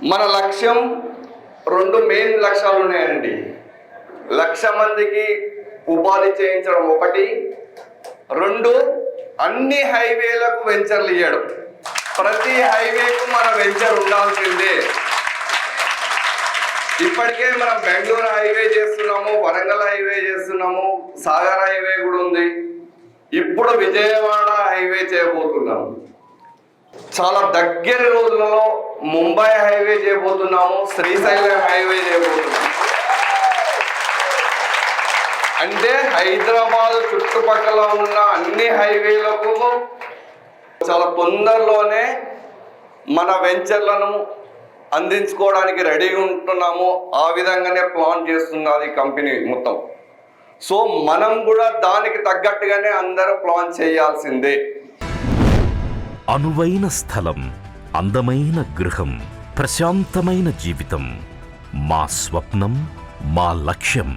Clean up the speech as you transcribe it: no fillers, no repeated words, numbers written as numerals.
మన లక్ష్యం 2 మెయిన్ లక్ష్యాలు ఉన్నాయండి. 1,00,000 మందికి ఉపాధి చేయించడం ఒకటి, 2 అన్ని హైవేలకు వెంచర్లు ఇవ్వడం. ప్రతి హైవేకు మన వెంచర్ ఉండాల్సిందే. ఇప్పటికే మనం బెంగళూరు హైవే చేస్తున్నాము, వరంగల్ హైవే చేస్తున్నాము, సాగర్ హైవే కూడా ఉంది. ఇప్పుడు విజయవాడ హైవే చేయబోతున్నాము. చాలా దగ్గర రోజులలో ముంబై హైవే చేయబోతున్నాము, శ్రీశైలం హైవే చేయబోతున్నాము. అంటే హైదరాబాద్ చుట్టుపక్కల ఉన్న అన్ని హైవేలకు చాలా తొందరలోనే మన వెంచర్లను అందించుకోవడానికి రెడీగా ఉంటున్నాము. ఆ విధంగానే ప్లాన్ చేస్తున్నది కంపెనీ మొత్తం. సో మనం కూడా దానికి తగ్గట్టుగానే అందరూ ప్లాన్ చేయాల్సిందే. అనువైన స్థలం, అందమైన గృహం, ప్రశాంతమైన జీవితం మా స్వప్నం, మా లక్ష్యం.